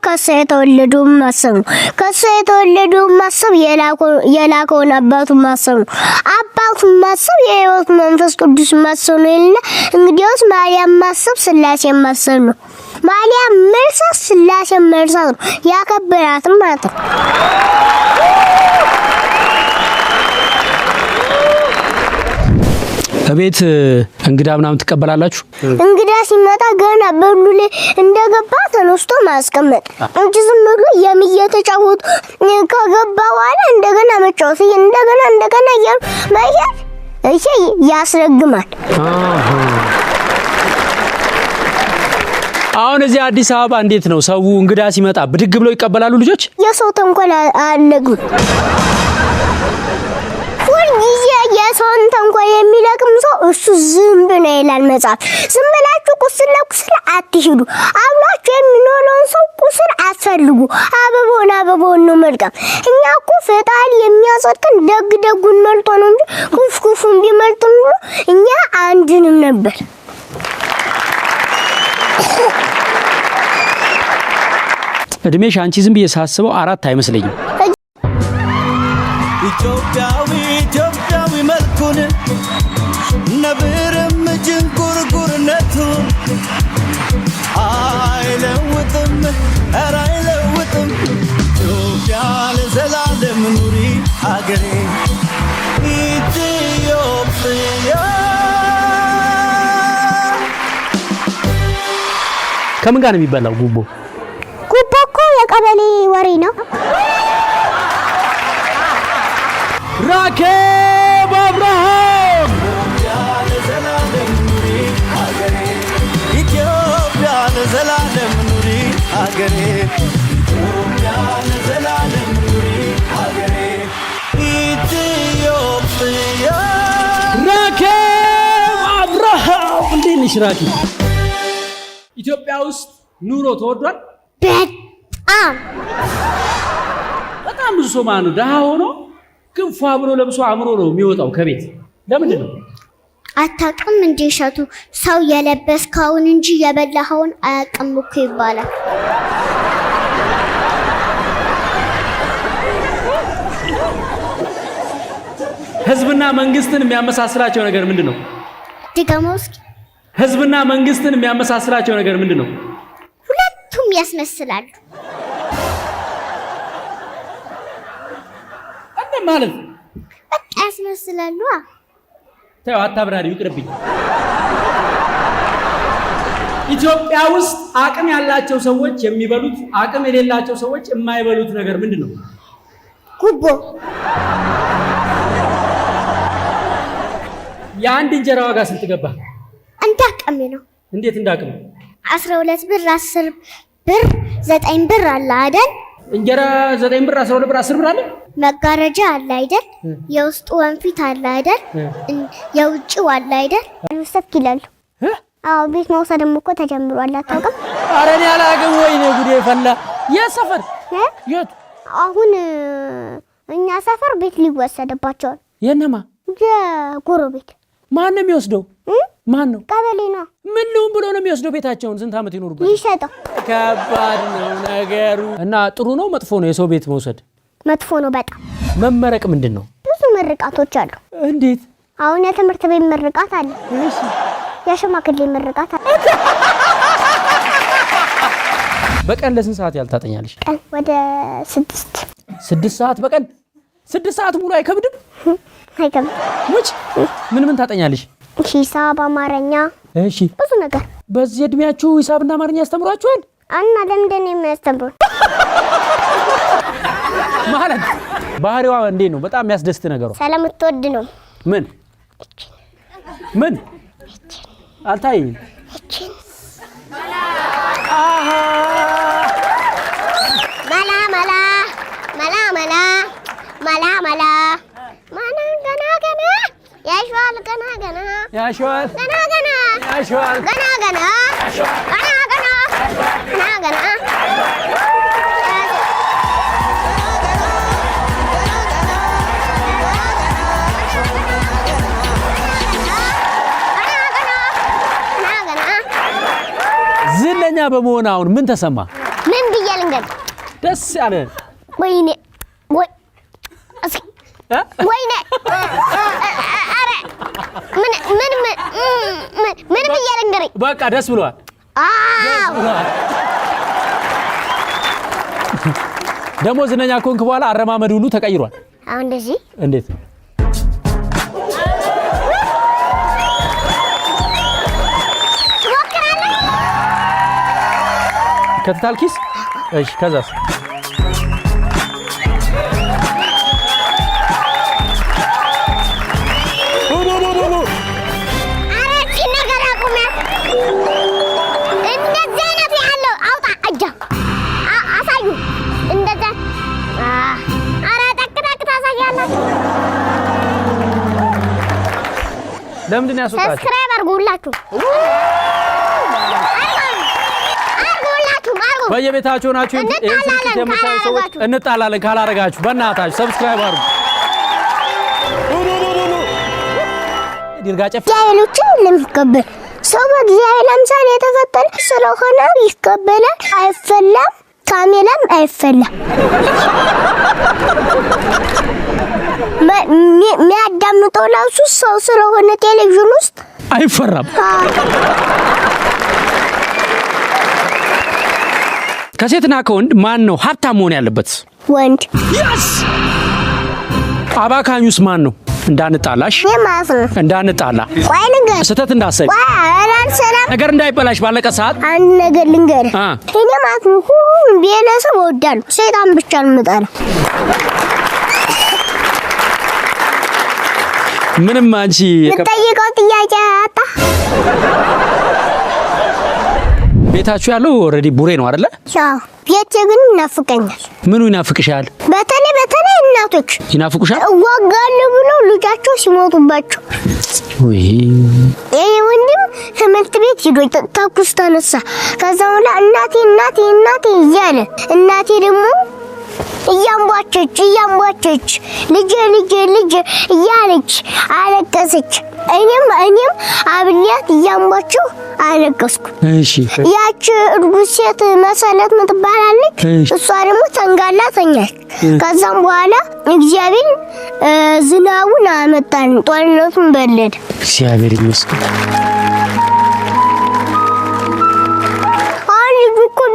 ከሱ የተወለደው ማሰብ ነው ከሱ የተወለደው ማሰብ የላከውን አባቱን ማሰብ ነው አባቱን ማሰብ የሕይወት መንፈስ ቅዱስ ማሰብ ነው ይልና እንግዲያውስ ማርያም ማሰብ ስላሴ ማሰብ ነው ማርያም መርሳት ስላሴ መርሳት ነው ያከበራት ማለት ነው እቤት እንግዳ ምናምን ተቀበላላችሁ እንግዳ ሲመጣ ገና በሉ ላይ እንደገባ ተነስቶ ማስቀመጥ እንጂ ዝም ብሎ የሚየተጫወቱ ከገባ በኋላ እንደገና መጫወት እንደገና ማየት እሺ ያስረግማል አሁን እዚህ አዲስ አበባ እንዴት ነው ሰው እንግዳ ሲመጣ ብድግ ብለው ይቀበላሉ ልጆች የሰው ተንኮል አለጉ የሰውን ተንኮል የሚለቅም ሰው እሱ ዝምብ ነው ይላል መጽሐፍ ዝም ብላችሁ ቁስል አትሂዱ አብላችሁ የሚኖረውን ሰው ቁስል አትፈልጉ አበቦን ነው መልካም እኛ እኮ ፈጣሪ የሚያጸድቀን ደጉን መልጦ ነው እንጂ ኩፍኩፉን ቢመልጥም እኛ አንድንም ነበር እድሜሽ አንቺ ዝም ብዬ ሳስበው 4 አይመስለኝም ኢትዮጵያዊ መልኩን ነብርም ጅንጉርጉርነቱ አይለውጥም ኢትዮጵያ ለዘላለም ኑሪ ሀገሬ ኢትዮጵያ ከምን ጋር ነው የሚበላው ጉቦ እኮ የቀበሌ ወሬ ነው ራኬብ አብርሃም ኢትዮጵያ ለዘላለም ኑሪ ሀገሬ ኢትዮጵያ ለዘላለም ኑሪ ሀገሬ ኢትዮጵያ ራኬብ አብርሃም እንዴት ነሽ ራኪ ኢትዮጵያ ውስጥ ኑሮ ተወዷል በጣም ብዙ ሰው ማኑ ደሃ ሆኖ ክንፋ ብሎ ለብሶ አምሮ ነው የሚወጣው ከቤት ለምንድን ነው አታውቅም እንዴ ሸቱ ሰው የለበስከውን እንጂ የበላኸውን አያውቅም እኮ ይባላል ህዝብና መንግስትን የሚያመሳስላቸው ነገር ምንድነው ድጋሞስ ህዝብና መንግስትን የሚያመሳስላቸው ነገር ምንድነው ሁለቱም ያስመስላሉ ማለት ያስመስላሉ ተው አታብራሪ ይቅርብኝ ኢትዮጵያ ውስጥ አቅም ያላቸው ሰዎች የሚበሉት አቅም የሌላቸው ሰዎች የማይበሉት ነገር ምንድነው ጉቦ የአንድ እንጀራ ዋጋ ስንት ገባ እንዳቅም ነው እንዴት እንዳቅም 12 ብር 10 ብር 9 ብር አለ አይደል እንጀራ 9 ብር 12 ብር 10 ብር አለ መጋረጃ አለ አይደል የውስጡ ወንፊት አለ አይደል የውጭው አለ አይደል ወሰክ ይላል አዎ ቤት መውሰድም እኮ ተጀምሯል አታውቅም ኧረ እኔ አላውቅም ወይኔ ጉዴ ፈላ የሰፈር የት አሁን እኛ ሰፈር ቤት ሊወሰድባቸዋል የነማ የጎረቤት ማን ነው የሚወስደው ማን ነው ቀበሌ ነው ምን ነው ብሎ ነው የሚወስደው ቤታቸውን ስንት አመት ይኖርበት ይሸጣው ከባድ ነው ነገሩ እና ጥሩ ነው መጥፎ ነው የሰው ቤት መውሰድ መጥፎ ነው በጣም መመረቅ ምንድነው ብዙ ምርቃቶች አሉ እንዴት አሁን የትምህርት ቤት ምርቃት አለ እሺ የሽማግሌ ምርቃት አለ በቀን ለስንት ሰዓት ያልታጠኛለሽ ቀን ወደ 6 ሰዓት በቀን 6 ሰዓት ሙሉ አይከብድም አይከብድም ሙጭ ምን ታጠኛለሽ ሂሳብ አማርኛ እሺ ብዙ ነገር በዚህ እድሜያችሁ ሂሳብና አማርኛ ያስተምሯችኋል እና ለምንድን ነው የሚያስተምሩ ማለት ባህሪዋ እንዴት ነው በጣም የሚያስደስት ነገሩ ስለምትወድ ነው ምን አልታየኝ አሃ መላ ገና ያሽዋል ገና ያሽዋል ዝለኛ በመሆን አሁን ምን ተሰማ ምን ብዬ ልንገር ደስ ያለ ወይኔ ወይኔ አረ ምን ብያለንገረኝ በቃ ደስ ብሏል ደሞ ዝነኛ ኮንክ በኋላ አረማመድ ሁሉ ተቀይሯል አሁን እንደዚህ እንዴት ከተታልኪስ እሺ ከዛስ ለምንድን ያስወጣችሁ ሰብስክራይብ አድርጉላችሁ በየቤታችሁ ናችሁ እንት የምታዩ ሰዎች እንጣላለን ካላረጋችሁ በእናታችሁ ሰብስክራይብ አድርጉ ዲርጋጨፍ ጃይሎችን ለምትቀበል ሰው በእግዚአብሔር አምሳል የተፈጠረ ስለሆነ ይቀበላል አይፈላም ካሜላም አይፈላም የሚያዳምጠው ላሱ ሰው ስለሆነ ቴሌቪዥን ውስጥ አይፈራም ከሴትና ከወንድ ማን ነው ሀብታም መሆን ያለበት ወንድ yes አባካኙስ ማን ነው እንዳንጣላሽ እንዳንጣላ ቆይ ልንገር ስተት እንዳሰብ ሰላም ነገር እንዳይበላሽ ባለቀ ሰዓት አንድ ነገር ልንገር እኔ ማለት ነው ሁሉም ቤተሰብ እወዳለሁ ሰይጣን ብቻ ነው የምጠላው ምንም አንቺ የጠየቀው ጥያቄ አጣ ቤታችሁ ያለው ኦሬዲ ቡሬ ነው አይደለ አዎ ቤቴ ግን ይናፍቀኛል ምኑ ይናፍቅሻል በተለይ እናቶች ይናፍቁሻል ወጋለሁ ብሎ ልጃቸው ሲሞቱባቸው ወይ ወንድም ትምህርት ቤት ሄዶ ተኩስ ተነሳ ከዛ በኋላ እናቴ እያለ እናቴ ደግሞ እያምቧቸች ልጅ እያለች አለቀሰች እኔም አብሊያት እያምቧቸው አለቀስኩ እሺ ያቺ እርጉዝ ሴት መሰለት ምትባላለች እሷ ደግሞ ተንጋላ ተኛች ከዛም በኋላ እግዚአብሔር ዝናቡን አመጣን ጦርነቱን በለደ እግዚአብሔር ይመስገን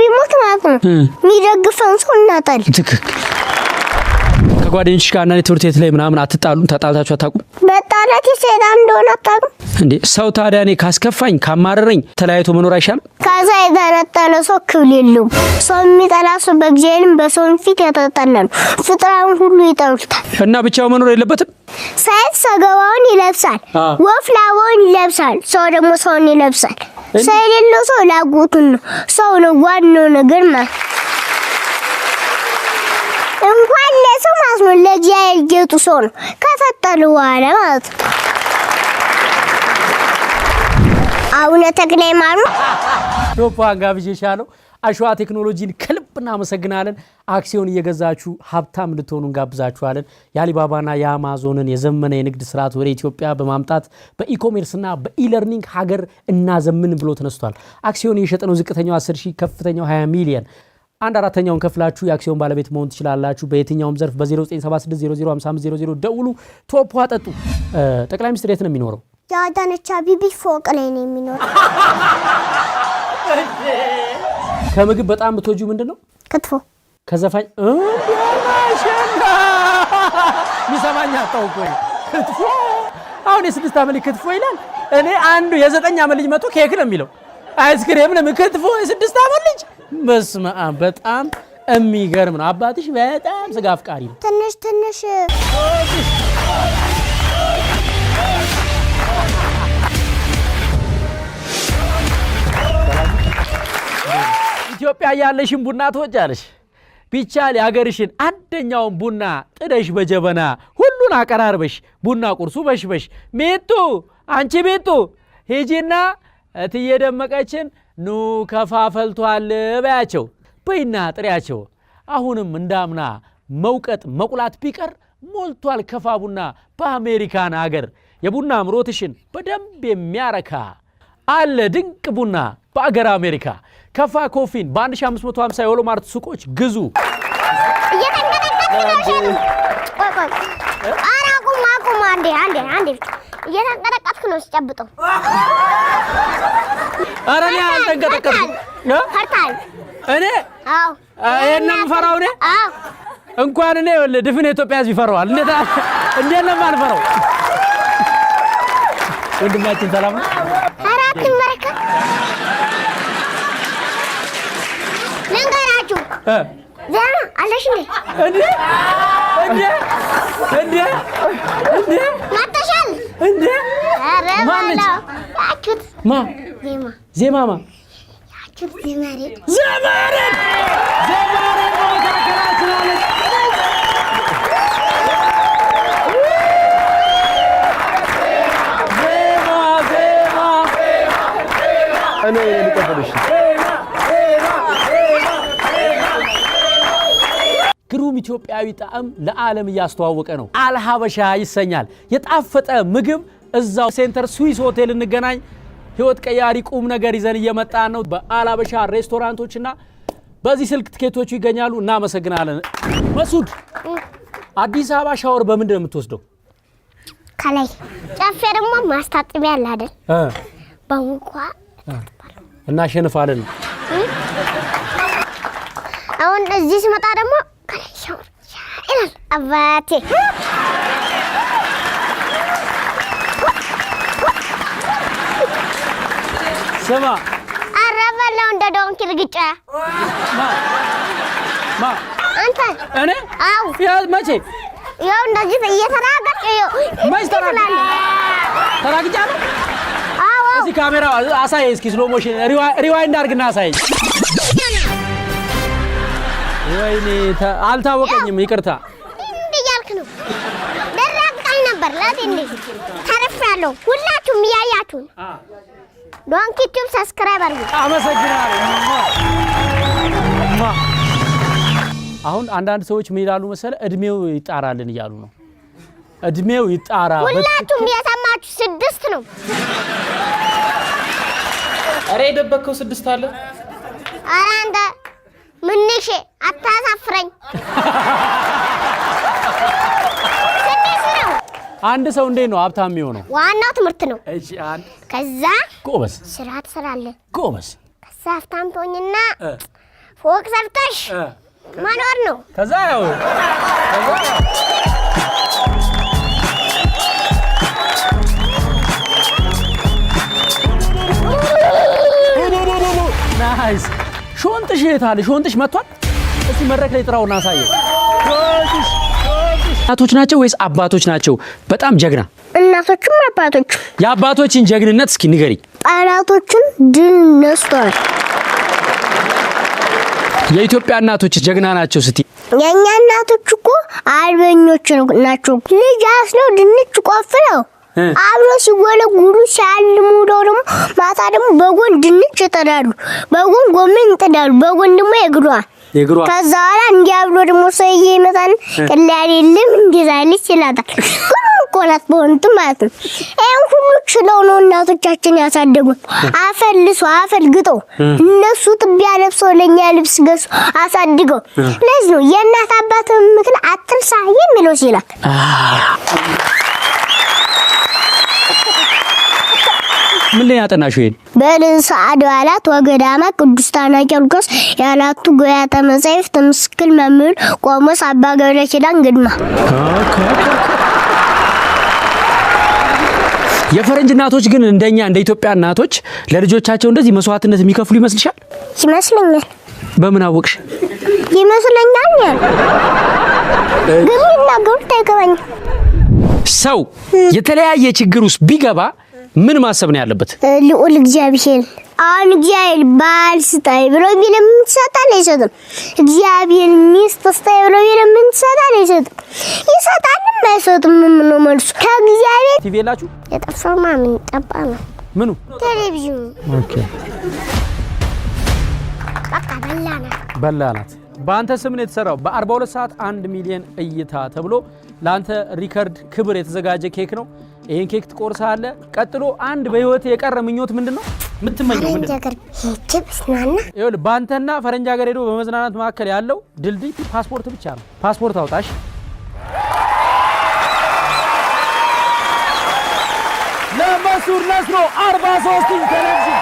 ቢሞት ማለት ነው የሚደግፈን ሰው እናጣል ትክክል ከጓደኞችሽ ጋር እና ትምህርት ቤት ላይ ምናምን አትጣሉም ተጣልታችሁ አታውቁም በጣላት ሰይጣን እንደሆነ አታውቁም እንዴ ሰው ታዲያ እኔ ካስከፋኝ ካማረረኝ ተለያይቶ መኖር አይሻልም ካዛ የተነጠለ ሰው ክብል የለውም ሰው የሚጠላ ሰው በእግዚአብሔርም በሰውም ፊት የተጠላ ነው ፍጥራውን ሁሉ ይጠሉታል እና ብቻው መኖር የለበትም ሰይፍ ሰገባውን ይለብሳል ወፍ ላባውን ይለብሳል ሰው ደግሞ ሰውን ይለብሳል ሰው የሌለው ሰው ላጉቱን ነው ሰው ነው ዋናው ነገር ማለት እንኳን ለሰው ማለት ነው ለእግዚአብሔር ጌጡ ሰው ነው ከፈጠሩ በኋላ ማለት ነው አሁን ተክለ ሃይማኖት ዶፓንጋ ብዬሻለሁ አሸዋ ቴክኖሎጂን ከልብና መሰግናለን አክሲዮን እየገዛችሁ ሀብታም ልትሆኑ እንጋብዛችኋለን የአሊባባና የአማዞንን የዘመነ የንግድ ስርዓት ወደ ኢትዮጵያ በማምጣት በኢኮሜርስና በኢለርኒንግ ሀገር እናዘምን ብሎ ተነስቷል አክሲዮን የሸጠነው ዝቅተኛው 10,000 ከፍተኛው 20 ሚሊዮን አንድ አራተኛውን ከፍላችሁ የአክሲዮን ባለቤት መሆን ትችላላችሁ በየትኛውም ዘርፍ በ0976005500 ደውሉ ቶፕ ዋጠጡ ጠቅላይ ሚኒስትር የት ነው የሚኖረው ያዳነቻ ቢቢ ፎቅ ላይ ነው የሚኖረው ከምግብ በጣም ብትወጁ ምንድነው ክትፎ ከዘፋኝ ሚሰማኛ ታውቆይ ክትፎ አሁን የ6 ዓመት ክትፎ ይላል እኔ አንዱ የ9 ዓመት ልጅ መጥቶ ኬክ ነው የሚለው አይስክሬም ነው ክትፎ የ6 ዓመት ልጅ በስመ አብ በጣም የሚገርም ነው አባትሽ በጣም ስጋ አፍቃሪ ነው ትንሽ ኢትዮጵያ ያለሽን ቡና ትወጃለሽ ቢቻል ያገርሽን አንደኛውን ቡና ጥደሽ በጀበና ሁሉን አቀራርበሽ ቡና ቁርሱ በሽበሽ ሜቱ አንቺ ሜቱ ሄጂና እትየደመቀችን ኑ ከፋፈልቷል በያቸው በይና ጥሪያቸው አሁንም እንዳምና መውቀጥ መቁላት ቢቀር ሞልቷል ከፋቡና በአሜሪካን ሀገር የቡና ምሮትሽን በደንብ የሚያረካ አለ ድንቅ ቡና በአገር አሜሪካ ከፋ ኮፊን በ1550 የወሎማርት ሱቆች ግዙ። አቁም አንዴ እየተንቀጠቀጥክ ነው ሲጨብጠው። ኧረ እኔ አልተንቀጠቀጥኩም። ፈርታል እኔ አዎ እኔም ፈራው ነኝ። አዎ እንኳን እኔ ድፍን ኢትዮጵያ ህዝብ ይፈራዋል። እንዴት ነው የማልፈራው? ወንድማችን ሰላም ነው? ኧረ አትመረከብ። ልንገራችሁ ዜና አለሽ እንዴ? መጥተሻል እንዴ? ኧረ ማነች? ያችሁት ዜማማ ያችሁት ዜማሬት በመካከላችን አለች። እኔ ልቀበልሽ። ግሩም ኢትዮጵያዊ ጣዕም ለዓለም እያስተዋወቀ ነው። አልሀበሻ ይሰኛል። የጣፈጠ ምግብ እዛው ሴንተር ስዊስ ሆቴል እንገናኝ። ህይወት ቀያሪ ቁም ነገር ይዘን እየመጣን ነው። በአልሀበሻ ሬስቶራንቶችና በዚህ ስልክ ትኬቶቹ ይገኛሉ። እናመሰግናለን። መሱድ አዲስ አበባ ሻወር በምንድን ነው የምትወስደው? ከላይ ጨፌ ደግሞ ማስታጠቢያ አለ አይደል? በሙቋ እናሸንፋለን። አሁን እዚህ ስመጣ ደግሞ ከላይ ሻወር ይላል አባቴ። ስማ አረበላው እንደ ዶንኪ ልግጫ ማ አንተ እኔ አው መቼ ይኸው እንደዚህ እየተራገጥ ይኸው መች ተራግጫለሁ? አዎ እዚህ ካሜራ አሳይ እስኪ ስሎ ሞሽን ሪዋይንድ አድርግና አሳይ። ወይኔ አልታወቀኝም፣ ይቅርታ። እንዴ ያልክ ነው ደረቅጣል ነበር ለቴንዴ ተረፍራለሁ። ሁላችሁም ያያችሁን ዶንኪ ዩቲዩብ ሰብስክራይብ አድርጉ። አመሰግናለሁ። አሁን አንዳንድ ሰዎች ምን ይላሉ መሰለ? እድሜው ይጣራልን እያሉ ነው። እድሜው ይጣራ። ሁላችሁም የሰማችሁ 6 ነው። አረ የደበከው 6 አለ። አረ አንተ ምንሽ አታሳፍረኝ። 6 ነው። አንድ ሰው እንዴት ነው ሀብታም የሚሆነው? ዋናው ትምህርት ነው። እሺ አንድ ከዛ ጎበዝ ስራ ትሰራለህ። ጎበዝ ከዛ ሀብታም ትሆኝና ፎቅ ሰርተሽ መኖር ነው። ከዛ ያው ናይስ። ሾንጥሽ የት አለ? ሾንጥሽ መጥቷል። እስቲ መድረክ ላይ ጥራውና አሳየው። እናቶች ናቸው ወይስ አባቶች ናቸው? በጣም ጀግና እናቶችም አባቶችም። የአባቶችን ጀግንነት እስኪ ንገሪኝ። ጠላቶችን ድል ነስተዋል። የኢትዮጵያ እናቶች ጀግና ናቸው ስቲ? የኛ እናቶች እኮ አርበኞች ናቸው። ልጅ አስለው ድንች ቆፍረው አብሮ ሲወለጉሉ ሲያልሙ ደግሞ ማታ ደግሞ በጎን ድንች ይጥዳሉ፣ በጎን ጎመን ይጥዳሉ፣ በጎን ደግሞ የግሯ ከዛ በኋላ እንዲያብሎ ደግሞ ሰውዬ ይመጣል። ቀላል የለም እንዲዛልች ይላታል። እኮ ናት በእውነቱ ማለት ነው። ይሄን ሁሉ ችለው ነው እናቶቻችን ያሳደጉን። አፈልሶ አፈልግጦ እነሱ ጥቢያ ለብሰው ለኛ ልብስ ገዝቶ አሳድገው። ለዚህ ነው የእናት አባት ምክን አትርሳ የሚለው ሲላት። ምን ላይ ያጠናሽው? ይሄን በርዕሰ አድባራት ወገዳማ ቅዱስ ታና ቂርቆስ ያላቱ ጎያተ መጻሕፍት ምስክል መምህር ቆሞስ አባ ገብረ ኪዳን ግድማ። የፈረንጅ እናቶች ግን እንደኛ እንደ ኢትዮጵያ እናቶች ለልጆቻቸው እንደዚህ መስዋዕትነት የሚከፍሉ ይመስልሻል? ይመስለኛል። በምን አወቅሽ? ይመስለኛል ግን ይናገሩት አይገባኝም። ሰው የተለያየ ችግር ውስጥ ቢገባ ምን ማሰብ ነው ያለበት? ልዑል እግዚአብሔር አሁን እግዚአብሔር ባል ስጠኝ ብሎ ቢለምን ይሰጣል አይሰጥም? እግዚአብሔር ሚስት ስጠኝ ብሎ ቢለምን ይሰጣል አይሰጥም? ይሰጣልም አይሰጥም? ምን ነው መልሱ? ከእግዚአብሔር ቲቪ የላችሁ? የጠፋው ማምን ጠባ ነው። ምኑ? ቴሌቪዥኑ። ኦኬ በቃ በላናት። በአንተ ስም ነው የተሰራው። በ42 ሰዓት 1 ሚሊዮን እይታ ተብሎ ለአንተ ሪከርድ ክብር የተዘጋጀ ኬክ ነው። ይሄን ኬክ ትቆርሳለህ። ቀጥሎ አንድ በህይወት የቀረ ምኞት ምንድነው? ምትመኘው ምንድነው? ሀገር ሄጅብስናና ይኸውልህ ባንተና ፈረንጅ ሀገር ሄዶ በመዝናናት መካከል ያለው ድልድይ ፓስፖርት ብቻ ነው። ፓስፖርት አውጣሽ። ለመሱር ነስሮ 43 ኢንች ቴሌቪዥን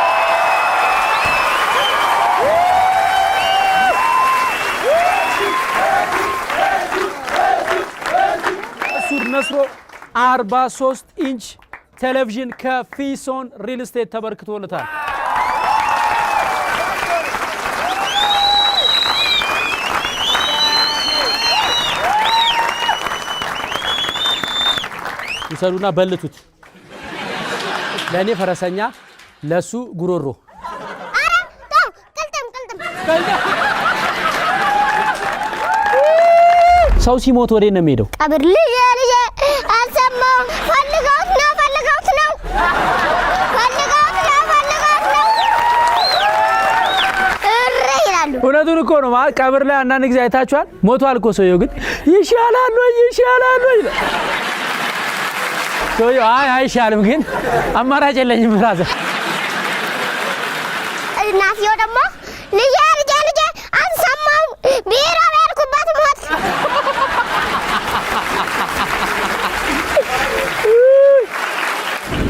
መሱር ነስሮ 43 ኢንች ቴሌቪዥን ከፊሶን ሪል ስቴት ተበርክቶለታል። ይሰሩና በልቱት። ለኔ ፈረሰኛ ለሱ ጉሮሮ። አረ ተው ቅልጥም ሰው ሲሞት ወዴት ነው የሚሄደው? ቀብር ልጅ አልሰማሁም። ፈልገውት ነው ይላሉ። እውነቱን እኮ ነው። ማለት ቀብር ላይ አንዳንድ ጊዜ አይታችኋል። ሞቷል እኮ ሰውየው፣ ግን ይሻላል ወይ ይላል። ሰውየው አይሻልም፣ ግን አማራጭ የለኝም ብራዘር። እናትየው ደግሞ ልጄ አልሰማሁም ቢራ በሄድኩበት ሞት።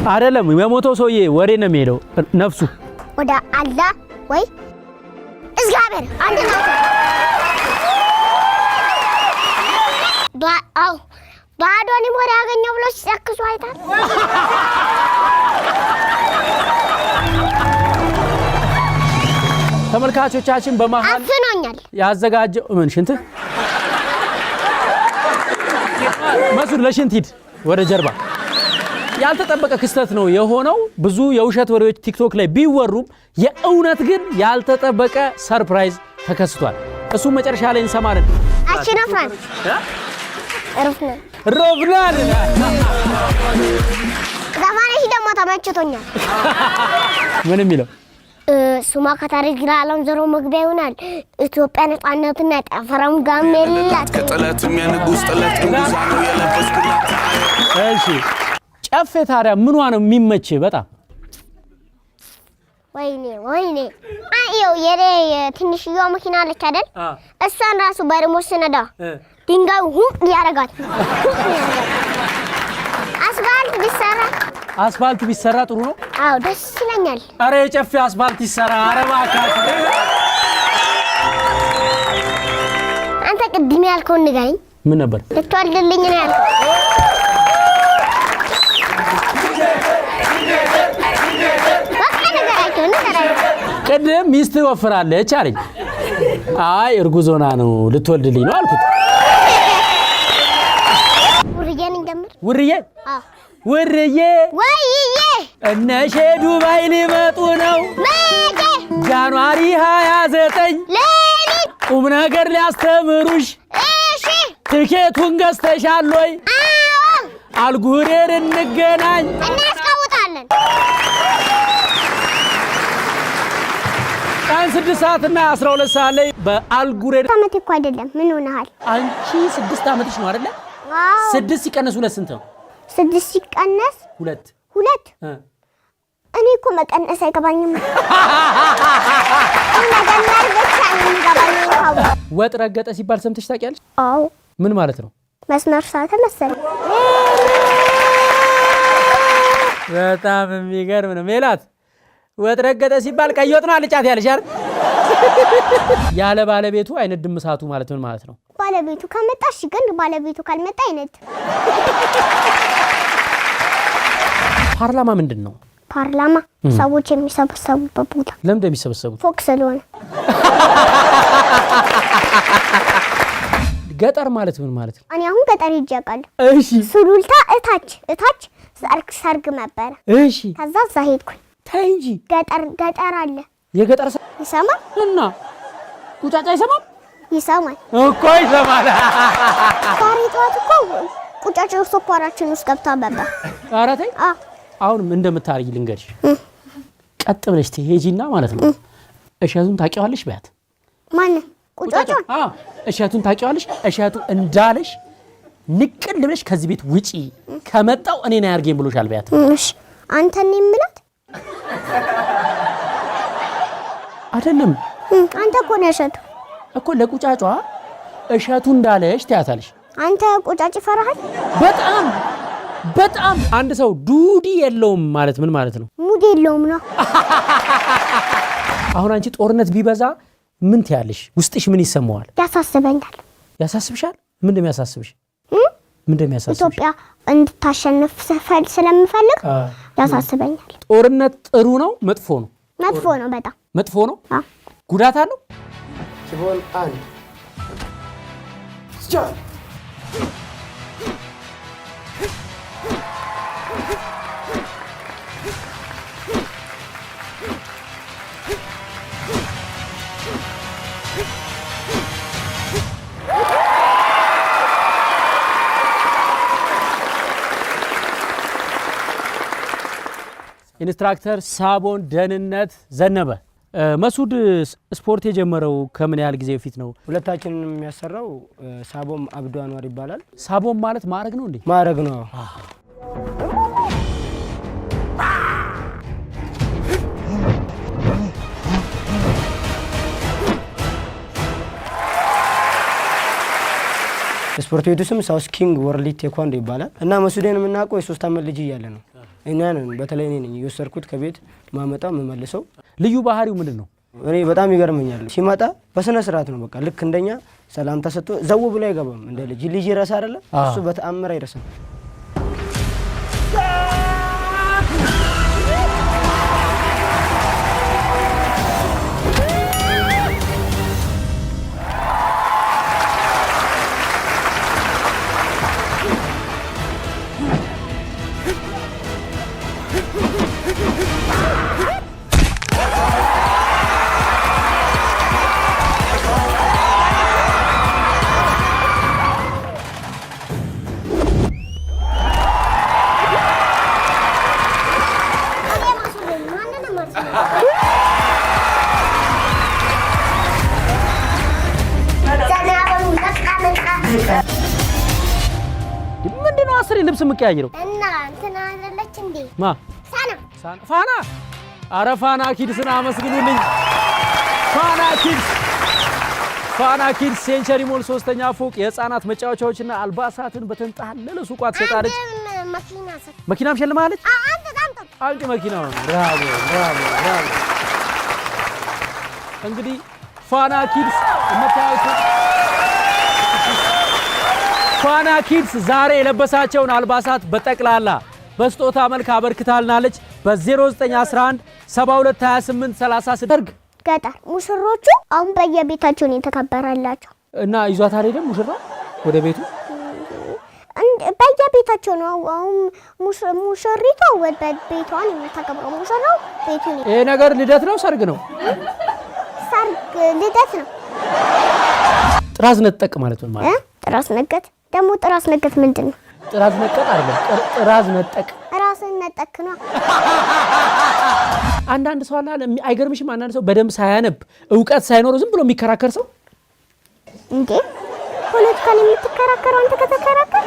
አይደለም የሞተው ሰውዬ ወዴት ነው የሚሄደው? ነፍሱ ወደ አላህ ወይ እግዚአብሔር አንድ ነው። ባዶኒ ወደ ያገኘው ብሎ ሲሰክሱ አይታል። ተመልካቾቻችን በመሃል አፍኖኛል ያዘጋጀው ምን ሽንት መስሉ ለሽንት ሂድ ወደ ጀርባ። ያልተጠበቀ ክስተት ነው የሆነው። ብዙ የውሸት ወሬዎች ቲክቶክ ላይ ቢወሩም የእውነት ግን ያልተጠበቀ ሰርፕራይዝ ተከስቷል። እሱ መጨረሻ ላይ እንሰማለን። አሽናፍራን ሮብናን ዘፋነሽ ደግሞ ተመችቶኛል። ምን የሚለው ሱማ ከታሪክ ለዓለም ዞሮ መግቢያ ይሆናል። ኢትዮጵያ ነጻነትና ጠፈረም ጋሜላት ከጥለትም የንጉስ ጥለት ንጉሳ ነው የለበስኩላት። እሺ ጨፌ ታዲያ ምኗ ነው የሚመች? በጣም ወይኔ አይው የኔ ትንሽዬዋ መኪና አለች አይደል? እሷን ራሱ በሪሞት ስነዳ ድንጋዩ ሁም ያረጋል። አስፋልት ቢሰራ ጥሩ ነው። አዎ ደስ ይለኛል። አረ የጨፌ አስፋልት ይሰራ። አረ እባክህ አንተ ቅድም ያልከውን ንገረኝ። ምን ነበር? ልትወልድልኝ ነው ያልከው? ቅድም ሚስት ወፍራለች አለኝ። አይ እርጉዝ ሆና ነው ልትወልድልኝ ነው አልኩት። ውርዬን እንደምር ውርዬ ወይዬ እነሼ ዱባይ ሊመጡ ነው ጃንዋሪ 29 ሌሊት ቁም ነገር ሊያስተምሩሽ። እሺ ትኬቱን ገዝተሻል ወይ? አዎ አልጉሬር እንገናኝ እናስቀውጣለን። ቀን 6 ሰዓትና 12 ሰዓት ላይ በአልጉሬር። አመት እኮ አይደለም። ምን ሆነሃል አንቺ? 6 አመትሽ ነው አይደለ? አዎ 6 ሲቀነስ 2 ስንት ነው? 6 ሲቀነስ 2 እኔ እኮ መቀነስ አይገባኝም። መደመር ብቻ ነው የሚገባኝ። ወጥ ረገጠ ሲባል ሰምተሽ ታውቂያለሽ? አዎ ምን ማለት ነው? መስመር ሳተ መሰለኝ። በጣም የሚገርም ነው። ሜላት ወጥ ረገጠ ሲባል ቀይ ወጥ ነው አልጫት ያለሽ አይደል? ያለ ባለቤቱ አይነድም እሳቱ ማለት ምን ማለት ነው? ባለቤቱ ከመጣሽ ግን ባለቤቱ ካልመጣ አይነት። ፓርላማ ምንድን ነው? ፓርላማ ሰዎች የሚሰበሰቡበት ቦታ። ለምን እንደሚሰበሰቡት? ፎቅ ስለሆነ። ገጠር ማለት ምን ማለት ነው? እኔ አሁን ገጠር ሄጄ አውቃለሁ። እሺ ሱሉልታ እታች ሰርግ ነበረ። እሺ ከዛ እዛ ሄድኩኝ። ተይ እንጂ ገጠር አለ። የገጠር ይሰማል እና ቁጫጫ ይሰማል? ይሰማል እኮ ይሰማል። ዛሬ ጠዋት እኮ ቁጫጫ ስኳራችን ውስጥ ገብታ ነበር። ኧረ ተይ። አሁንም እንደምታርጊ ልንገርሽ። ቀጥ ብለሽ ትሄጂና ማለት ነው እሸቱን ታውቂዋለሽ በያት። ማን ቁጫጫ? እሸቱን ታውቂዋለሽ። እሸቱ እንዳለሽ ንቅል ብለሽ ከዚህ ቤት ውጪ፣ ከመጣው እኔን አያርገኝ ብሎሻል በያት። እሺ አንተን የምላት አይደለም አንተ እኮ ነው እሸቱ እኮ ለቁጫጯ እሸቱ እንዳለሽ ትያታለሽ አንተ ቁጫጭ ፈራሃል በጣም አንድ ሰው ዱዲ የለውም ማለት ምን ማለት ነው ሙድ የለውም ነው አሁን አንቺ ጦርነት ቢበዛ ምን ትያለሽ ውስጥሽ ምን ይሰማዋል ያሳስብሻል ምን እንደሚያሳስብሽ ኢትዮጵያ እንድታሸንፍ ስለምፈልግ ያሳስበኛል ጦርነት ጥሩ ነው መጥፎ ነው በጣም መጥፎ ነው ጉዳት አለው ሲሆን አንድ ስቻል ኢንስትራክተር ሳቦን ደህንነት ዘነበ መስዑድ ስፖርት የጀመረው ከምን ያህል ጊዜ በፊት ነው ሁለታችንን የሚያሰራው ሳቦም አብዱ አንዋር ይባላል ሳቦም ማለት ማረግ ነው እንዴ ማረግ ነው ስፖርት ቤቱ ስም ሳውስ ኪንግ ወርልድ ቴኳንዶ ይባላል እና መስዑድን የምናውቀው የ3 ዓመት ልጅ እያለ ነው እኛን በተለይ እኔ ነኝ የወሰድኩት ከቤት ማመጣው መመልሰው ልዩ ባህሪው ምንድነው እኔ በጣም ይገርመኛል ሲመጣ በስነ ስርዓት ነው በቃ ልክ እንደኛ ሰላም ተሰጥቶ ዘው ብሎ አይገባም እንደ ልጅ ይረሳ አይደለ እሱ በተአምር አይረሳም ምንድነው አስሬ ልብስ የምቀያየረው እና እንትና አይደለች እንዴ ማ ፋና አረ ፋና ኪድስና አመስግኑልኝ ፋና ኪድስ ሴንቸሪ ሞል 3ኛ ፎቅ የህፃናት መጫወቻዎችና አልባሳትን በተንጣለለ ሱቋት ሸጣለች መኪናም ሸልማለች አንቺ መኪናው ብራቮ እንግዲህ ፋና ኪድስ መታየቱ ፋና ኪድስ ዛሬ የለበሳቸውን አልባሳት በጠቅላላ በስጦታ መልክ አበርክታልናለች በ0911 7228 36 ገጠር ሙሽሮቹ አሁን በየቤታቸው ነው የተከበረላቸው እና ይዟት አይደለም ሙሽራ ወደ ቤቱ በየቤታቸው ነው አሁን ሙሽሪቷ ወደ ቤቷ ነው የምታከብረው ሙሽራው ቤቱ ነው ይሄ ነገር ልደት ነው ሰርግ ነው ልደት ነው ጥራዝ ነጠቅ ማለት ነው ማለት ጥራዝ ነቀጥ ደግሞ ጥራዝ ነቀጥ ምንድነው ጥራዝ ነጠቅ አይደለም ጥራዝ ነጠቅ ራስን ነጠቅ ነው አንዳንድ ሰው አለ አይገርምሽም አንዳንድ ሰው በደም ሳያነብ ዕውቀት ሳይኖረው ዝም ብሎ የሚከራከር ሰው እንዴ ፖለቲካሊ የምትከራከረው አንተ ከተከራከር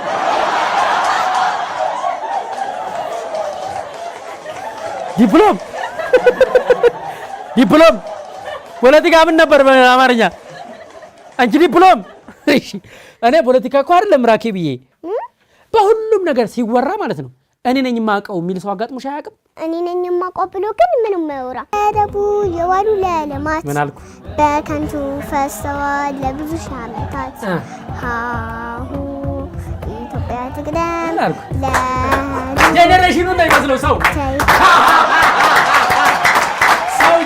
ዲፕሎም ፖለቲካ ምን ነበር በአማርኛ አንቺ ዲፕሎም እሺ እኔ ፖለቲካ እኮ አይደለም ራኬብዬ በሁሉም ነገር ሲወራ ማለት ነው እኔ ነኝ የማውቀው የሚል ሰው አጋጥሞሽ አያውቅም እኔ ነኝ የማውቀው ብሎ ግን ምንም አይወራ ያደቡ የዋሉ ለለማት ምን አልኩ በከንቱ ፈሰዋል ለብዙ ዓመታት ሃሁ ኢትዮጵያ ትቅደም ጄኔሬሽኑ ነው የሚመስለው ሰው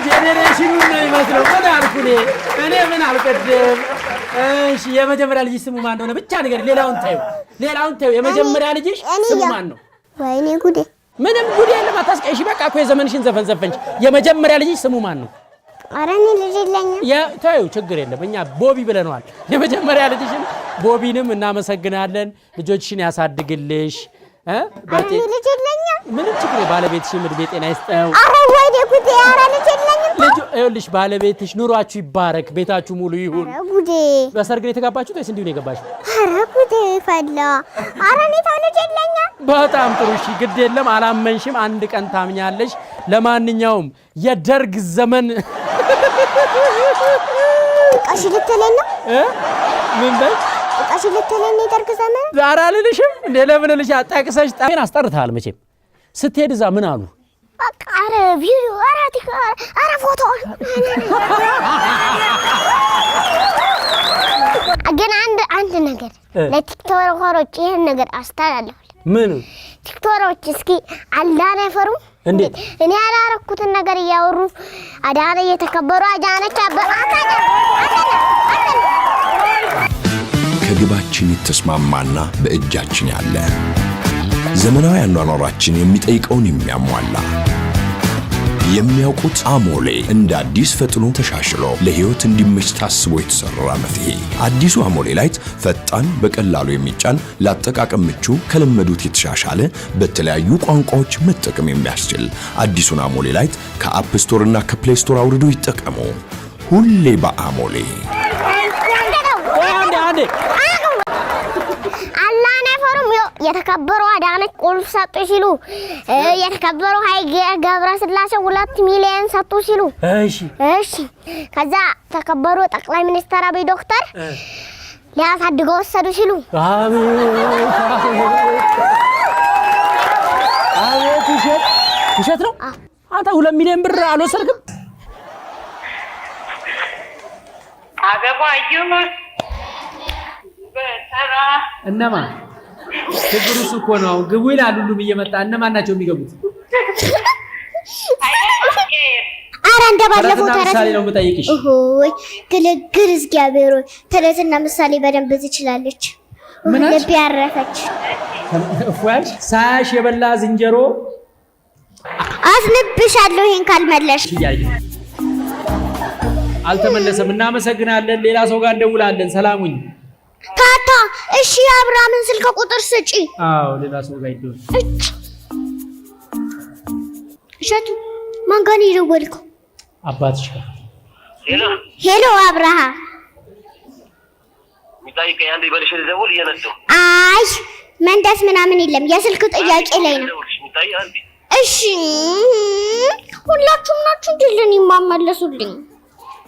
ጄኔሬሽኑ ነው የሚመስለው ምን አልኩ እኔ ምን አልቀደም እሺ የመጀመሪያ ልጅ ስሙ ማን እንደሆነ ብቻ ነገር ሌላውን ታዩ የመጀመሪያ ልጅሽ ስሙ ማን ነው ወይኔ ጉዴ ምንም ጉዴ የለም አታስቀይሽ በቃ እኮ የዘመንሽን ዘፈን ዘፈንሽ የመጀመሪያ ልጅሽ ስሙ ማን ነው አረኔ ልጅ የለኝም ታዩ ችግር የለም እኛ ቦቢ ብለናል የመጀመሪያ ልጅሽን ቦቢንም እናመሰግናለን ልጆችሽን ያሳድግልሽ አረኔ ልጅ የለኝም ምንም ችግር ባለቤትሽም እድሜ ጤና ይስጠው አረ ወይኔ ጉዴ አረ ልጅ የለኝም ይኸውልሽ ባለቤትሽ ኑሯችሁ ይባረክ ቤታችሁ ሙሉ ይሁን አረ ጉዴ በሰርግ ነው የተጋባችሁት ወይስ እንዲሁ ነው የገባችሁት አረ ጉዴ ፈላ አረ እኔ ተው ልጅ የለኝም በጣም ጥሩ እሺ ግድ የለም አላመንሽም አንድ ቀን ታምኛለሽ ለማንኛውም የደርግ ዘመን ቃሽ ልትለኝ ነው ምን በል ቃሽ ልትለኝ ነው ተርክሰና ዛራ ልልሽም እንደ ለምን ልሽ አጣቅሰሽ ጣሜን አስጠርታል መቼም ስትሄድ እዛ ምን አሉ አረ ቪዲዮ አረ ፎቶ ግን አንድ ነገር ለቲክቶከሮች ይሄን ነገር አስተላልፋለሁ ምን ቲክቶከሮች እስኪ አላና ፈሩ እንዴ እኔ ያላረኩትን ነገር ያወሩ አዳነ የተከበሩ አዳነች ከግባችን የተስማማና በእጃችን ያለ ዘመናዊ አኗኗራችን የሚጠይቀውን የሚያሟላ የሚያውቁት አሞሌ እንደ አዲስ ፈጥኖ ተሻሽሎ ለህይወት እንዲመች ታስቦ የተሰራ መፍትሄ አዲሱ አሞሌ ላይት ፈጣን በቀላሉ የሚጫን ለአጠቃቀም ምቹ ከለመዱት የተሻሻለ በተለያዩ ቋንቋዎች መጠቀም የሚያስችል አዲሱን አሞሌ ላይት ከአፕ ስቶር እና ከፕሌይ ስቶር አውርዶ ይጠቀሙ ሁሌ በአሞሌ የተከበሩ አዳነች ቁልፍ ሰጡ ሲሉ የተከበሩ ኃይሌ ገብረስላሴ 2 ሚሊዮን ሰጡ ሲሉ እሺ ከዛ ተከበሩ ጠቅላይ ሚኒስትር አብይ ዶክተር ሊያሳድገው ወሰዱ ሲሉ አቤት ውሸት ነው አንተ 2 ሚሊዮን ብር አልወሰድክም አገባዩ በተራ እነማ ትግሩስ እኮ ነው ግቡ ይላል ሁሉም እየመጣ እነማን ናቸው የሚገቡት አረ እንደባለፈው ምሳሌ ነው የምጠይቅሽ ኦሆይ ግልግል እግዚአብሔር ተረትና ምሳሌ በደንብ ትችላለች ልብ ያረፈች እፏል ሳሽ የበላ ዝንጀሮ አስነብሻለሁ ይሄን ካልመለሽ አልተመለሰም እናመሰግናለን ሌላ ሰው ጋር እንደውላለን ሰላሙኝ ታታ እሺ አብራምን ስልክ ቁጥር ስጪ አዎ ሌላ ሰው ጋር ይደውል እሸቱ ማን ጋር ነው የደወልከው አባትሽ ጋር ሄሎ አብራሃ ሚጣይቀኝ አንዴ በልሽ ደውል እየነደው አይ መንዳት ምናምን የለም የስልክ ጥያቄ ላይ ነው እሺ ሁላችሁም ናችሁ ድልን ይማመለሱልኝ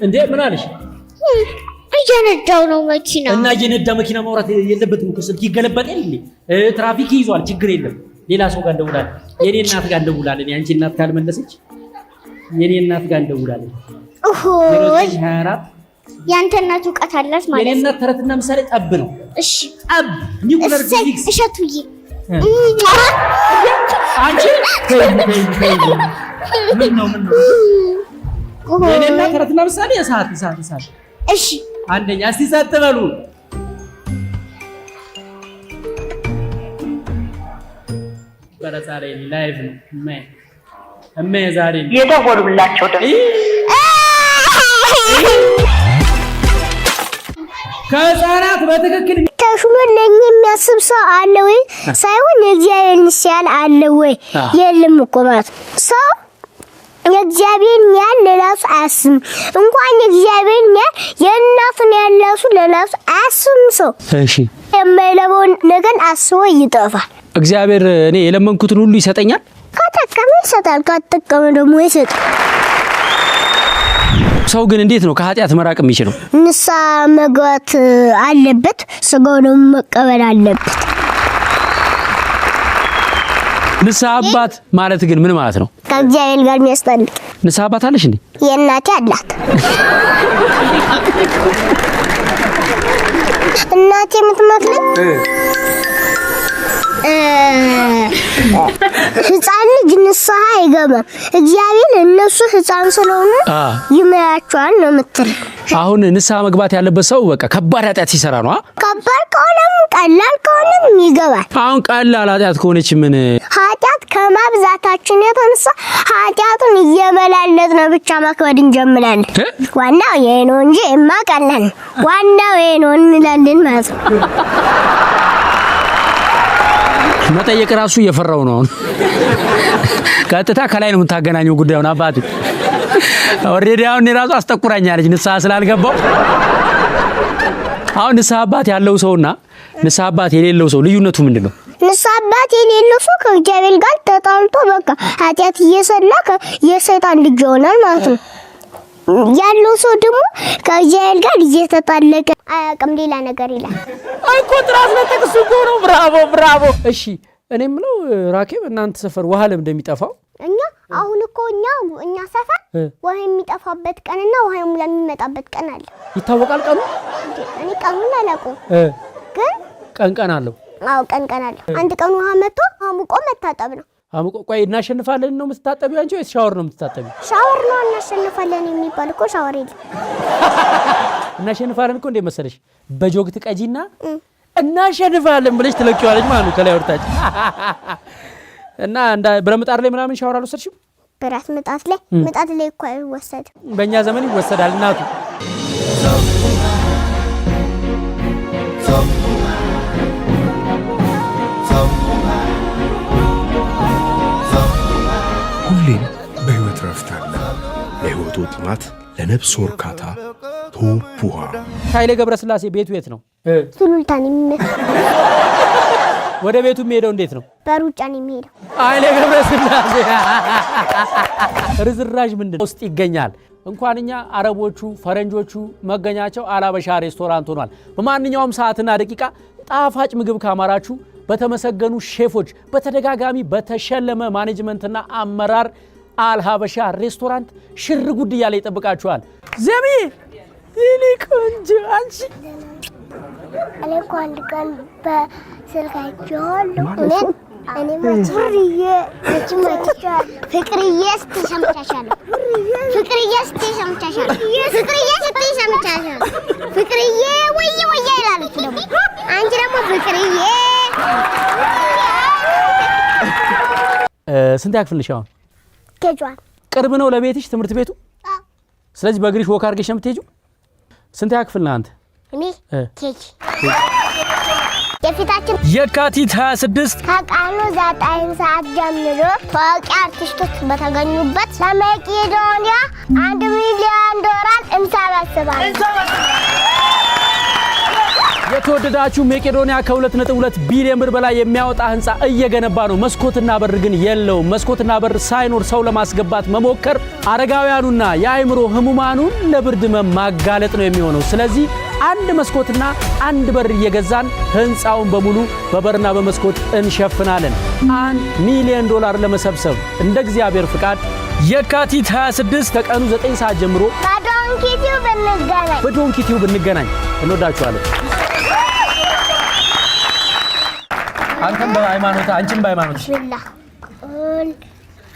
እንዴ ምን አለሽ እየነዳው ነው መኪና እና እየነዳ መኪና ማውራት የለበትም እኮ ስልክ ይገለበጣል እንዴ ትራፊክ ይዟል ችግር የለም ሌላ ሰው ጋር እንደውላለን የኔ እናት ጋር እንደውላለን ያንቺ እናት ካልመለሰች የኔ እናት ጋር እንደውላለን ኦሆ 24 ያንተ እናት ዕውቀት አላት ማለት የኔ እናት ተረትና ምሳሌ ጠብ ነው እሺ ጠብ ኒውክሌር ፊዚክስ እሸቱዬ አንቺ ምን ነው የኔ እናት ተረትና ምሳሌ እሳት እሺ አንደኛ እስቲ ሰጥበሉ በረጻሬ ላይቭ ነው ዛሬ የደወሉላቸው ደግሞ ከህፃናት በትክክል ተሽሎልኝ የሚያስብ ሰው አለ ወይ ሳይሆን የእግዚአብሔር ንስያል አለ ወይ የለም እኮ ማለት ሰው የእግዚአብሔር ሚያን ለራሱ አያስም እንኳን የእግዚአብሔር ሚያን የእናቱን ያለሱ ለራሱ አያስም ሰው እሺ የማይለበው ነገር አስቦ ይጠፋል እግዚአብሔር እኔ የለመንኩትን ሁሉ ይሰጠኛል ከተቀመ ይሰጣል ከተቀመ ደግሞ ይሰጣል ሰው ግን እንዴት ነው ከኃጢአት መራቅ የሚችለው ንሳ መግባት አለበት ስጋውን መቀበል አለበት ንስሐ አባት ማለት ግን ምን ማለት ነው ከእግዚአብሔር ጋር የሚያስታርቅ ንስሐ አባት አለሽ እንዴ የእናቴ አላት እናቴ የምትመክለኝ ህፃን ልጅ ንስሐ አይገባም እግዚአብሔር እነሱ ህፃን ስለሆኑ ይመያቸዋል ነው የምትል አሁን ንስሐ መግባት ያለበት ሰው በቃ ከባድ ኃጢአት ሲሰራ ነው ከባድ ከሆነም ቀላል ከሆነም ይገባል አሁን ቀላል ኃጢአት ከሆነች ምን ኃጢአት ከማብዛታችን የተነሳ ኃጢአቱን እየመላለጥ ነው ብቻ ማክበድ እንጀምራለን ዋናው ይሄ ነው እንጂ ማቀላል ዋናው ይሄ ነው እንላለን ማለት ነው መጠየቅ ራሱ እየፈራው ነው ቀጥታ ከላይ ነው የምታገናኘው ጉዳዩን አባቴ ኦሬዲ አሁን ራሱ አስጠቁራኛለች ንስሐ ስላልገባው አሁን ንስሐ አባት ያለው ሰውና ንስሐ አባት የሌለው ሰው ልዩነቱ ምንድነው ንስሐ አባት የሌለው ሰው ከእግዚአብሔር ጋር ተጣልቶ በቃ ኃጢአት እየሰራ የሰይጣን ልጅ ይሆናል ማለት ነው ያለው ሰው ደግሞ ከጃይል ጋር እየተጣለቀ አያውቅም ሌላ ነገር ይላል። አይ ኮንትራት ለተከሱ ነው። ብራቮ። እሺ እኔ ምለው ራኬብ እናንተ ሰፈር ውሃ ለምን እንደሚጠፋው? እኛ አሁን እኮ እኛ ሰፈር ውሃ የሚጠፋበት ቀንና ውሃ የሚመጣበት ቀን አለ። ይታወቃል ቀኑ? እኔ ቀኑን አላውቅም ግን ቀን አለው። አዎ ቀን አለው። አንድ ቀን ውሃ መጥቶ አሙቆ መታጠብ ነው። አሙቆ ቆይ እናሸንፋለን ነው የምትታጠቢው አንቺ ወይስ ሻወር ነው የምትታጠቢው? ሻወር ነው እናሸንፋለን የሚባል እኮ ሻወር የለም። እናሸንፋለን እኮ እንደ መሰለሽ በጆግ ትቀጂና እናሸንፋለን ብለሽ ትለቂዋለሽ ማለት ነው ከላይ ወርታች እና ብረምጣድ ላይ ምናምን ሻወር አልወሰድሽም? ብረት ምጣድ ላይ እኮ አይወሰድም። በእኛ ዘመን ይወሰዳል እናቱ። ሁሌም በሕይወት ረፍት አለ። ለሕይወቱ ጥማት፣ ለነፍስ እርካታ ቶፕ ውሃ። ኃይሌ ገብረስላሴ ቤቱ የት ነው? ሱሉልታን የሚመስል ወደ ቤቱ የሚሄደው እንዴት ነው? በሩጫ ነው የሚሄደው። ኃይሌ ገብረስላሴ ርዝራዥ ምንድን ውስጥ ይገኛል? እንኳንኛ አረቦቹ ፈረንጆቹ መገኛቸው አላበሻ ሬስቶራንት ሆኗል። በማንኛውም ሰዓትና ደቂቃ ጣፋጭ ምግብ ካማራችሁ በተመሰገኑ ሼፎች በተደጋጋሚ በተሸለመ ማኔጅመንትና አመራር አልሀበሻ ሬስቶራንት ሽር ጉድ እያለ ይጠብቃችኋል። ዘሚ ይኔ ቆንጆ አንቺ እኔ እኮ አንድ ቀን በስልካቸው እኔ ፍቅርዬ ስትሰምቻሻለሁ ፍቅርዬ ወይ ይላለች ደግሞ አንቺ ደግሞ ፍቅርዬ ስንት ያክፍልሽ አሁን? ከጇን ቅርብ ነው ለቤትሽ ትምህርት ቤቱ? ስለዚህ በእግርሽ ወክ አድርገሽ የምትሄጂው? ስንት ያክፍል ነህ አንተ? እኔ ኬጂ የፊታችን የካቲት 26 ከቀኑ 9 ሰዓት ጀምሮ ታዋቂ አርቲስቶች በተገኙበት ለመቄዶንያ $1 ሚሊዮን እንሰበስባለን። የተወደዳችሁ መቄዶንያ ከ2.2 ቢሊዮን ብር በላይ የሚያወጣ ህንጻ እየገነባ ነው። መስኮትና በር ግን የለውም። መስኮትና በር ሳይኖር ሰው ለማስገባት መሞከር አረጋውያኑና የአእምሮ ህሙማኑን ለብርድ ማጋለጥ ነው የሚሆነው። ስለዚህ አንድ መስኮትና አንድ በር እየገዛን ህንጻውን በሙሉ በበርና በመስኮት እንሸፍናለን። $1 ሚሊዮን ለመሰብሰብ እንደ እግዚአብሔር ፍቃድ የካቲት 26 ከቀኑ 9 ሰዓት ጀምሮ በዶንኪቲው ብንገናኝ እንወዳችኋለን። አንተም በሃይማኖት አንቺም በሃይማኖት ብስሚላህ ቁል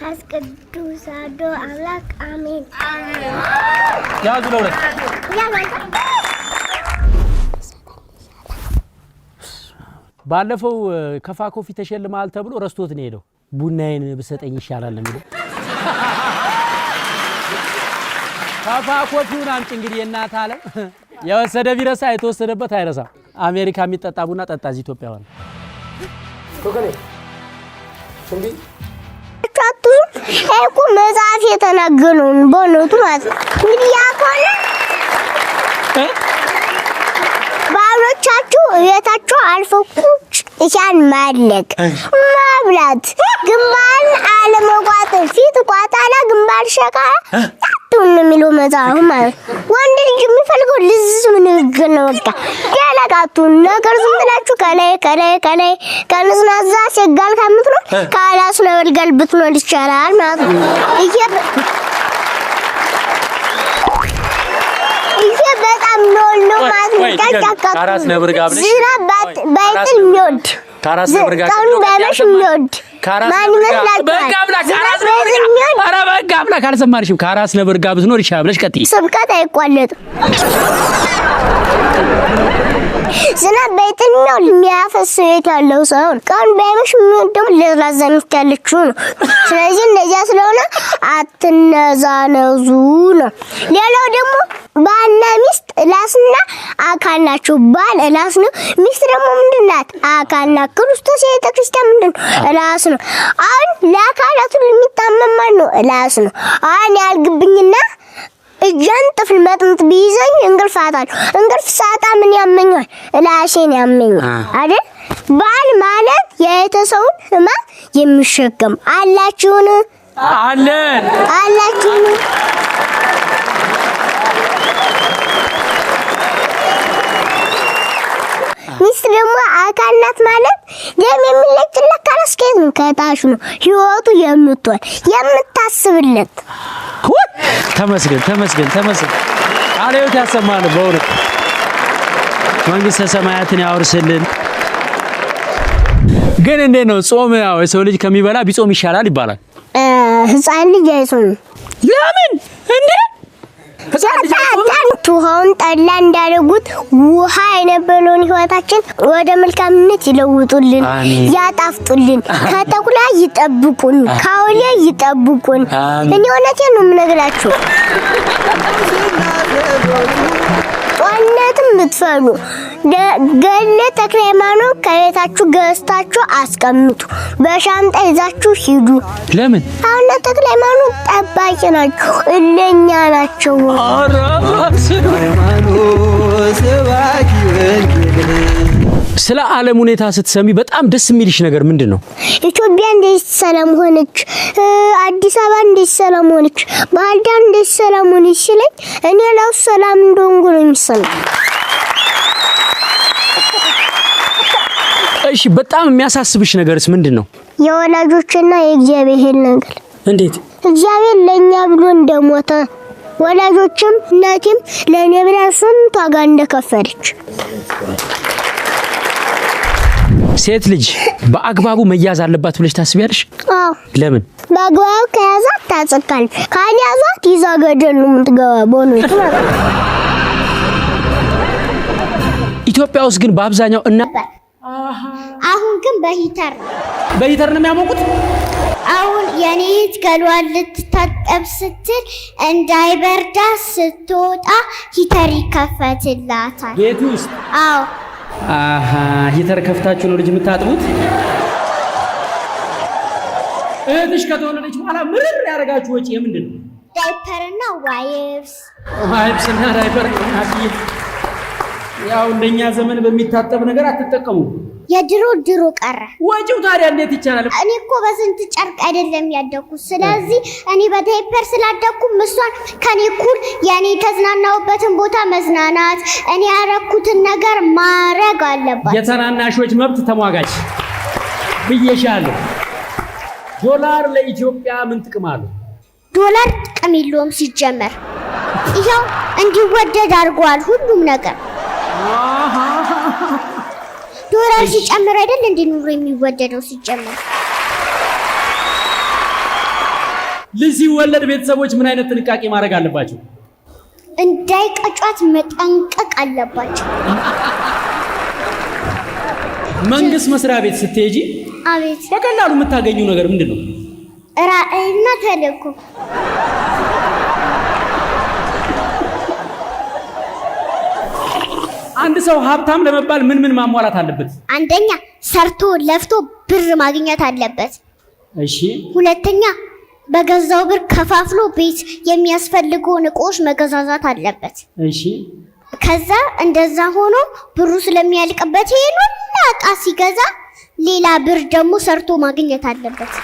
አስቀዱስ አዶ አምላክ አሜን። ያዙ ለሁለት ባለፈው ከፋ ኮፊ ተሸልማል ተብሎ ረስቶት ነው ሄደው። ቡናዬን ብሰጠኝ ይሻላል ነው የሚለው። ከፋ ኮፊውን አምጪ እንግዲህ እናት አለ የወሰደ ቢረሳ የተወሰደበት አይረሳም። አሜሪካ የሚጠጣ ቡና ጠጣ እዚህ ኢትዮጵያ ሆነ ኮከኔ እንዴ ቻቱ እኮ መጽሐፍ የተናገረው በእውነቱ ማለት ነው። እንግዲህ ያቆነ ባሎቻችሁ እየታችሁ አልፈቁች እሻን ማለቅ ማብላት ግንባር አለመቋጠር ፊት ቋጣላ ግንባር ሸቃላ ቱን የሚለው መጽሐፍ ማለት ወንድ ልጅ የሚፈልገው ልዝም ንግግር ነው። በቃ ያለቃቱ ነገር ዝም ብላችሁ ከላይ ከንዝናዛ ሲጋል ከምትኖር ካላስ ነው ወልገል ብትኖር ይቻላል ማለት ነው። ይሄ በጣም ነው ማለት ነው። ካራስ ነብር ጋብለሽ ዝናባት ባይጥል የሚወድ ካራስ ነብር ጋር ቀኑ ባይመሽ የሚወድ ማን ይመስላል? በጋብላ ካልሰማርሽም ካራስ ነብር ጋር ብትኖር ይሻላል ብለሽ ቀጥይ። ስብከት አይቋለጥም። ዝናብ ባይጥል የሚያፈስ ያለው ሰው ቀኑ ባይመሽ የሚወደው ለራዘምት ያለችው ነው። ስለዚህ እንደዚያ ስለሆነ አትነዛነዙ ነው። ሌላው ደግሞ ባልና ሚስት ላስና አካል ናቸው። ባል ላስ ነው፣ ሚስት ደግሞ ምንድናት? አካል ናት። ክርስቶስ የቤተክርስቲያን ምንድነው? ላስ ነው። አሁን ለአካላቱ የሚታመም ማን ነው? ላስ ነው። አሁን ያልግብኝና እጃን ጥፍል መጥምጥ ቢይዘኝ እንቅልፍ አጣለሁ። እንቅልፍ ሳጣ ምን ያመኛል? ላሴን ያመኛል አይደል? ባል ማለት የቤተሰቡን ህመም የሚሸከም አላችሁን? አለን አላችሁን? ሚስት ደግሞ አካል ናት ማለት ደም የሚለጭለት ካለስከት ነው ከታሽ ነው ህይወቱ የምትወል የምታስብለት ተመስገን ቃሌዎት ያሰማል በእውነት መንግስተ ሰማያትን ያወርስልን ግን እንዴት ነው ጾም ያው የሰው ልጅ ከሚበላ ቢጾም ይሻላል ይባላል ህፃን ልጅ አይጾም ለምን እንዴ ህፃን ልጅ ውሃውን ጠላ እንዳደረጉት ውሃ የነበረውን ህይወታችን ወደ መልካምነት ይለውጡልን ያጣፍጡልን ከተኩላ ይጠብቁን ካውሊያ ይጠብቁን እኔ እውነቴን ነው የምነግራችሁ ጦርነትም ብትፈሉ ገለ ተክለ ሃይማኖት ከቤታችሁ ገዝታችሁ አስቀምጡ በሻንጣ ይዛችሁ ሂዱ ለምን አሁን ተክለ ሃይማኖት ጠባቂ ናቸው እለኛ ናቸው ስለ ዓለም ሁኔታ ስትሰሚ በጣም ደስ የሚልሽ ነገር ምንድነው ኢትዮጵያ እንዴት ሰላም ሆነች አዲስ አበባ እንዴት ሰላም ሆነች ባህር ዳር እንዴት ሰላም ሆነች ሲለኝ እኔ ላው ሰላም እንደሆንኩ ነው የሚሰማኝ እሺ በጣም የሚያሳስብሽ ነገርስ ምንድነው የወላጆችና የእግዚአብሔር ነገር እንዴት እግዚአብሔር ለኛ ብሎ እንደሞተ ወላጆችም እናቴም ለኔ ብላ ስንት ዋጋ እንደከፈለች ሴት ልጅ በአግባቡ መያዝ አለባት ብለሽ ታስቢያለሽ አዎ ለምን በአግባቡ ከያዛት ታጸቃል ካልያዛት ይዛ ገደል ነው የምትገባው ነው ኢትዮጵያ ውስጥ ግን በአብዛኛው እና አሁን ግን በሂተር ነው የሚያሞቁት አሁን የኔት ገሏን ልትታጠብ ስትል እንዳይበርዳ ስትወጣ ሂተር ይከፈትላታል ቤት ውስጥ አዎ ሂተር ከፍታችሁ ነው ልጅ የምታጥቡት እህትሽ ከተወለደች በኋላ ምርር ያረጋችሁ ወጪ ምንድነው ዳይፐርና ዋይፕስና ዳይፐር ያው እንደኛ ዘመን በሚታጠብ ነገር አትጠቀሙ የድሮ ቀረ ወጪው ታዲያ እንዴት ይቻላል እኔ እኮ በስንት ጨርቅ አይደለም ያደኩት ስለዚህ እኔ በዳይፐር ስላደኩ መስዋዕት ከኔ ኩል ያኔ ተዝናናውበትን ቦታ መዝናናት እኔ ያረኩትን ነገር ማረግ አለባት የተናናሾች መብት ተሟጋች ብዬሻለሁ ዶላር ለኢትዮጵያ ምን ጥቅም አለው ዶላር ጥቅም የለውም ሲጀመር ይሄው እንዲወደድ አድርጓል ሁሉም ነገር ዶላር ሲጨምር አይደል እንዴ ኑሮ የሚወደደው ሲጨምር ልጅ ሲወለድ ቤተሰቦች ምን አይነት ጥንቃቄ ማድረግ አለባቸው እንዳይቀጫት መጠንቀቅ አለባቸው መንግስት መስሪያ ቤት ስትሄጂ አቤት በቀላሉ የምታገኙ ነገር ምንድነው ራእይና ተልእኮ አንድ ሰው ሀብታም ለመባል ምን ማሟላት አለበት አንደኛ ሰርቶ ለፍቶ ብር ማግኘት አለበት እሺ ሁለተኛ በገዛው ብር ከፋፍሎ ቤት የሚያስፈልገውን እቃዎች መገዛዛት አለበት እሺ ከዛ እንደዛ ሆኖ ብሩ ስለሚያልቅበት ይሄን ዕቃ ሲገዛ ሌላ ብር ደግሞ ሰርቶ ማግኘት አለበት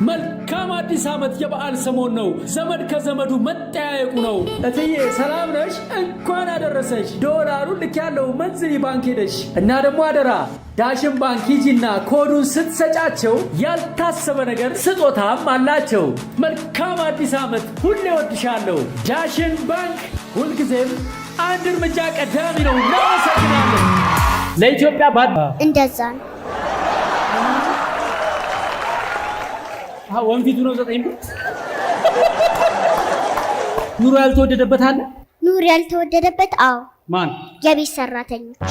መልካም አዲስ ዓመት የበዓል ሰሞን ነው ዘመድ ከዘመዱ መጠያየቁ ነው እትዬ ሰላም ነሽ እንኳን አደረሰሽ ዶላሩን ልክ ያለው መንዝሪ ባንክ ሄደሽ እና ደግሞ አደራ ዳሽን ባንክ ሂጂና ኮዱን ስትሰጫቸው ያልታሰበ ነገር ስጦታም አላቸው መልካም አዲስ ዓመት ሁሌ ወድሻለሁ ዳሽን ባንክ ሁልጊዜም አንድ እርምጃ ቀዳሚ ነው እናመሰግናለን ለኢትዮጵያ እንደዛ ነው ወንፊቱ ነው 9 ብር ኑሮ ያልተወደደበት አለ ኑሮ ያልተወደደበት አዎ ማን የቤት ሰራተኞች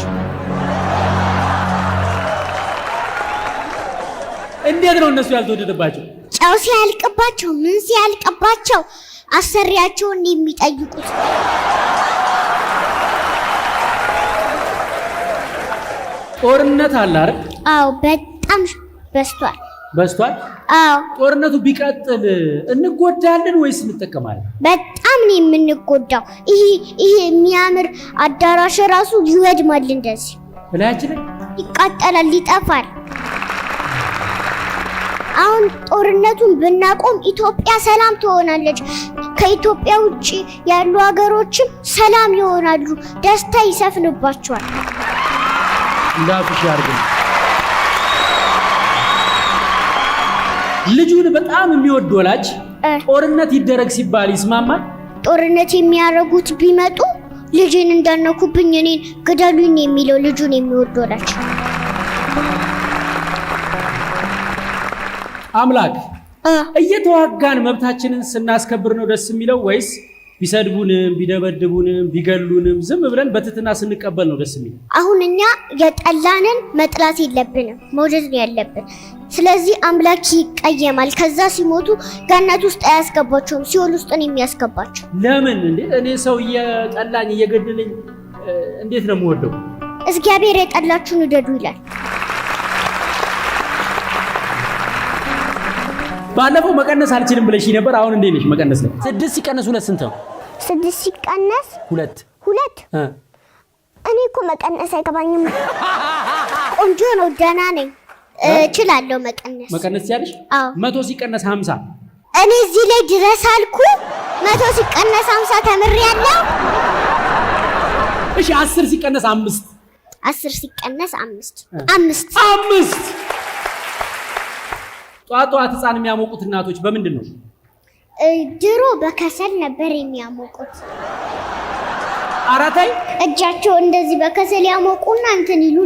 እንዴት ነው እነሱ ያልተወደደባቸው ጫው ሲያልቅባቸው ምን ሲያልቅባቸው አሰሪያቸውን የሚጠይቁት ጦርነት አለ አይደል አዎ በጣም በስቷል አዎ ጦርነቱ ቢቀጥል እንጎዳለን ወይስ እንጠቀማለን በጣም ነው የምንጎዳው ይሄ የሚያምር አዳራሽ ራሱ ይወድማል እንደዚህ ብላችሁ ይቃጠላል ይጠፋል አሁን ጦርነቱን ብናቆም ኢትዮጵያ ሰላም ትሆናለች ከኢትዮጵያ ውጪ ያሉ ሀገሮችም ሰላም ይሆናሉ፣ ደስታ ይሰፍንባቸዋል። እንዳፍሽ ያርግልኝ። ልጁን በጣም የሚወድ ወላጅ ጦርነት ይደረግ ሲባል ይስማማል? ጦርነት የሚያደርጉት ቢመጡ ልጅን እንዳነኩብኝ እኔን ግደሉኝ የሚለው ልጁን የሚወድ ወላጅ። አምላክ እየተዋጋን መብታችንን ስናስከብር ነው ደስ የሚለው ወይስ ቢሰድቡንም ቢደበድቡንም ቢገሉንም ዝም ብለን በትህትና ስንቀበል ነው ደስ የሚለው? አሁን እኛ የጠላንን መጥላት የለብንም፣ መውደድ ነው ያለብን። ስለዚህ አምላክ ይቀየማል። ከዛ ሲሞቱ ገነት ውስጥ አያስገባቸውም፣ ሲኦል ውስጥ ነው የሚያስገባቸው። ለምን እንዴ? እኔ ሰው እየጠላኝ እየገደለኝ እንዴት ነው የምወደው? እግዚአብሔር የጠላችሁን ውደዱ ይላል። ባለፈው መቀነስ አልችልም ብለሽ ነበር። አሁን እንዴት ነሽ መቀነስ ላይ? 6 ሲቀነስ 2 ስንት ነው? 6 ሲቀነስ 2 እኔ እኮ መቀነስ አይገባኝም። ቆንጆ ነው፣ ደህና ነኝ፣ እችላለሁ መቀነስ። መቀነስ ያለሽ? 100 ሲቀነስ 50 እኔ እዚህ ላይ ድረስ አልኩ። 100 ሲቀነስ 50 ተምሬያለሁ። እሺ 10 ሲቀነስ 5 10 ሲቀነስ 5 ጧት ህፃን የሚያሞቁት እናቶች በምንድን ነው? ድሮ በከሰል ነበር የሚያሞቁት። አራታይ እጃቸው እንደዚህ በከሰል ያሞቁና እንትን ይሉ